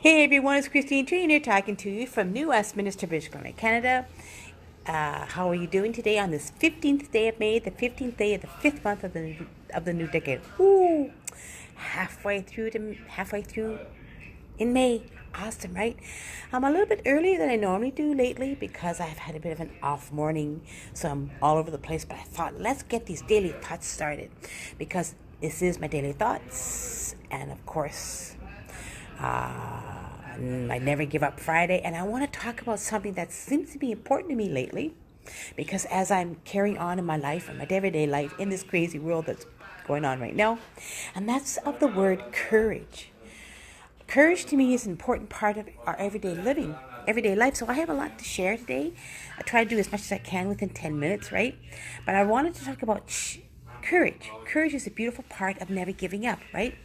Hey everyone, it's Christine Trainor talking to you from New Westminster, British Columbia, Canada. How are you doing today on this 15th day of May, the 15th day of the 5th month of the new decade? Ooh, halfway through in May. Awesome, right? I'm a little bit earlier than I normally do lately because I've had a bit of an off morning, so I'm all over the place. But I thought, let's get these daily thoughts started because this is my daily thoughts, and of course, I never give up Friday, and I want to talk about something that seems to be important to me lately because as I'm carrying on in my life and my everyday life in this crazy world that's going on right now, and that's of the word courage. Courage to me is an important part of our everyday living, everyday life. So I have a lot to share today. I try to do as much as I can within 10 minutes, right? But I wanted to talk about courage. Courage is a beautiful part of never giving up, right?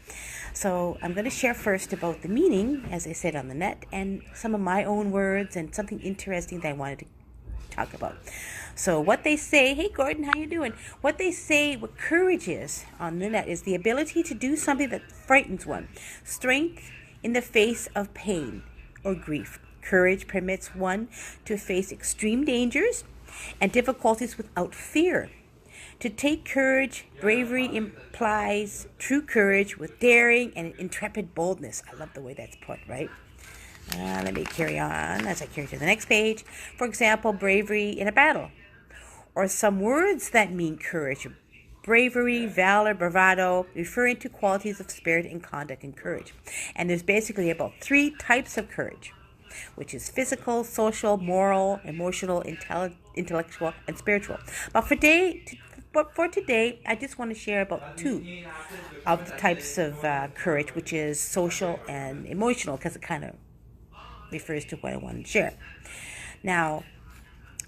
So I'm going to share first about the meaning, as I said on the net, and some of my own words and something interesting that I wanted to talk about. So what they say, hey Gordon, how you doing? What courage is on the net is the ability to do something that frightens one. Strength in the face of pain or grief. Courage permits one to face extreme dangers and difficulties without fear. To take courage, bravery implies true courage with daring and intrepid boldness. I love the way that's put, right? Let me carry on as I carry to the next page. For example, bravery in a battle, or some words that mean courage. Bravery, valor, bravado, referring to qualities of spirit and conduct and courage. And there's basically about three types of courage, which is physical, social, moral, emotional, intellectual, and spiritual. But for today, I just want to share about two of the types of courage, which is social and emotional, because it kind of refers to what I want to share. Now,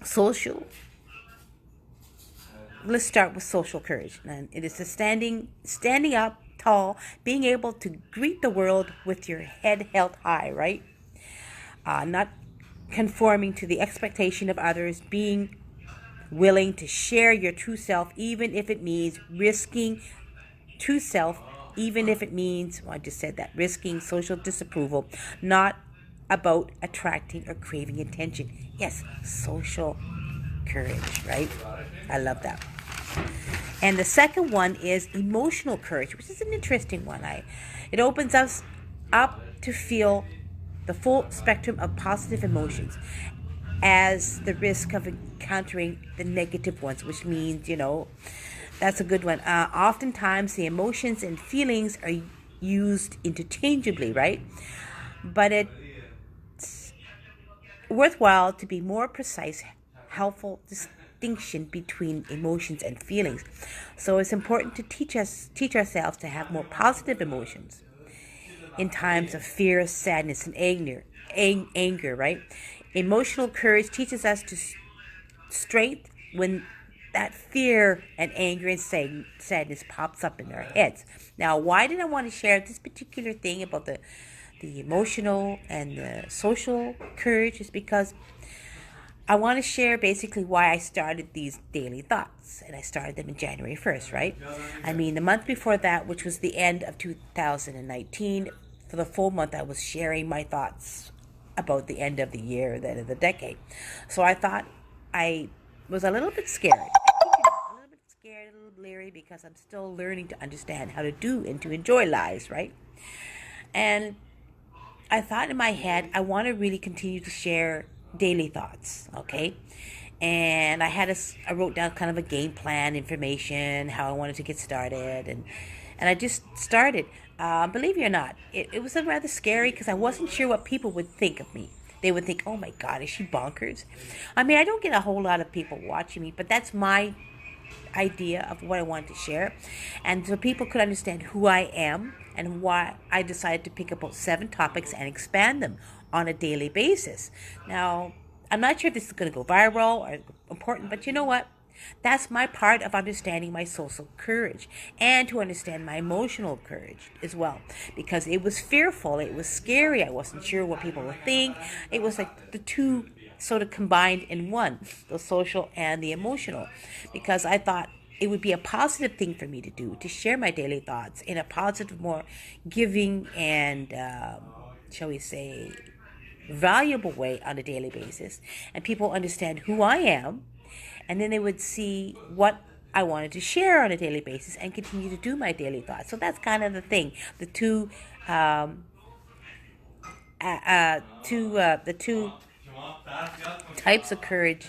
social. Let's start with social courage, and it is the standing up tall, being able to greet the world with your head held high, right? Not conforming to the expectation of others, being willing to share your true self, even if it means risking true self, even if it means, well, I just said that, risking social disapproval, not about attracting or craving attention. Yes, social courage, right? I love that. And the second one is emotional courage, which is an interesting one. It opens us up to feel the full spectrum of positive emotions as the risk of encountering the negative ones, which means, that's a good one. Oftentimes, the emotions and feelings are used interchangeably, right? But it's worthwhile to be more precise, helpful distinction between emotions and feelings. So it's important to teach ourselves to have more positive emotions in times of fear, sadness, and anger, right? Emotional courage teaches us to strength when that fear and anger and sadness pops up in our heads. Now, why did I want to share this particular thing about the emotional and the social courage is because I want to share basically why I started these daily thoughts. And I started them in January 1st, right? I mean, the month before that, which was the end of 2019, for the full month, I was sharing my thoughts about the end of the year, the end of the decade. So I thought I was a little bit scared. A little bit scared, a little bleary, because I'm still learning to understand how to do and to enjoy lives, right? And I thought in my head, I want to really continue to share daily thoughts, okay? And I wrote down kind of a game plan, information, how I wanted to get started, and I just started. Believe it or not, it was rather scary because I wasn't sure what people would think of me. They would think, oh my God, is she bonkers? I mean, I don't get a whole lot of people watching me, but that's my idea of what I wanted to share. And so people could understand who I am and why I decided to pick about 7 topics and expand them on a daily basis. Now, I'm not sure if this is going to go viral or important, but you know what? That's my part of understanding my social courage and to understand my emotional courage as well. Because it was fearful, it was scary, I wasn't sure what people would think. It was like the two sort of combined in one, the social and the emotional. Because I thought it would be a positive thing for me to do, to share my daily thoughts in a positive, more giving and shall we say, valuable way on a daily basis, and people understand who I am, and then they would see what I wanted to share on a daily basis and continue to do my daily thoughts. So that's kind of the thing. Um, the two types of courage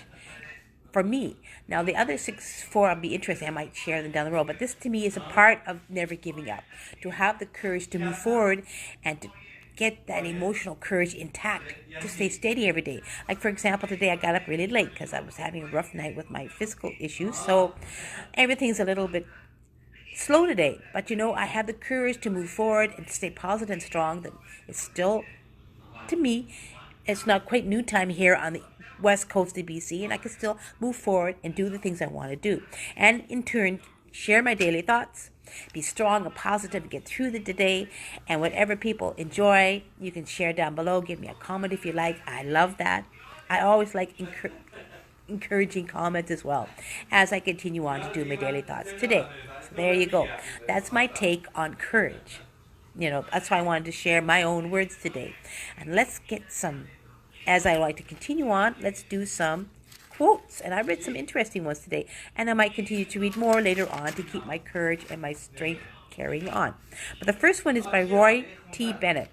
for me. Now, the other four, I'll be interested. I might share them down the road. But this, to me, is a part of never giving up. To have the courage to move forward and to get that emotional courage intact, to stay steady every day. Like, for example, today I got up really late because I was having a rough night with my physical issues. So everything's a little bit slow today. But, I have the courage to move forward and stay positive and strong. That it's still, to me, it's not quite noon time here on the west coast of BC, and I can still move forward and do the things I want to do. And in turn, share my daily thoughts, be strong and positive, and get through the day. And whatever people enjoy, you can share down below. Give me a comment if you like. I love that. I always like encouraging comments as well as I continue on to do my daily thoughts today. So there you go. That's my take on courage. That's why I wanted to share my own words today. And let's get some, as I like to continue on, let's do some quotes. And I read some interesting ones today. And I might continue to read more later on to keep my courage and my strength carrying on. But the first one is by Roy T. Bennett.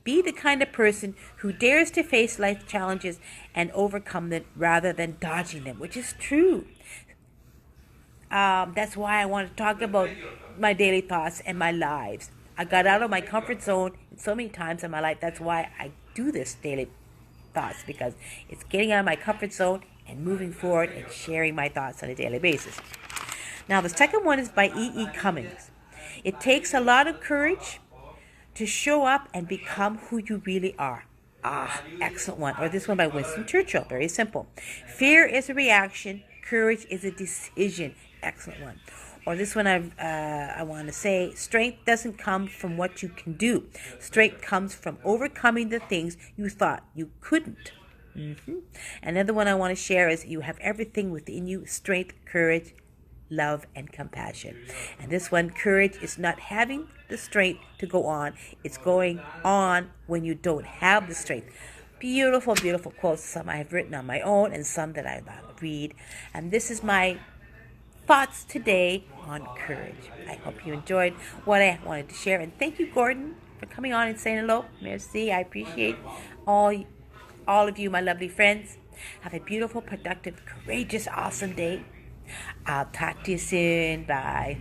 Be the kind of person who dares to face life challenges and overcome them rather than dodging them, which is true. That's why I want to talk about my daily thoughts and my lives. I got out of my comfort zone so many times in my life. That's why I do this daily thoughts, because it's getting out of my comfort zone and moving forward and sharing my thoughts on a daily basis. Now, the second one is by E.E. Cummings. It takes a lot of courage to show up and become who you really are. Excellent one. Or this one by Winston Churchill. Very simple. Fear is a reaction. Courage is a decision. Excellent one. Or this one I want to say, strength doesn't come from what you can do. Strength comes from overcoming the things you thought you couldn't. Another one I want to share is you have everything within you: strength, courage, love, and compassion. And this one, courage is not having the strength to go on. It's going on when you don't have the strength. Beautiful, beautiful quotes. Some I have written on my own and some that I read. And this is my thoughts today on courage. I hope you enjoyed what I wanted to share. And thank you, Gordon, for coming on and saying hello. Merci. I appreciate all of you, my lovely friends. Have a beautiful, productive, courageous, awesome day. I'll talk to you soon. Bye.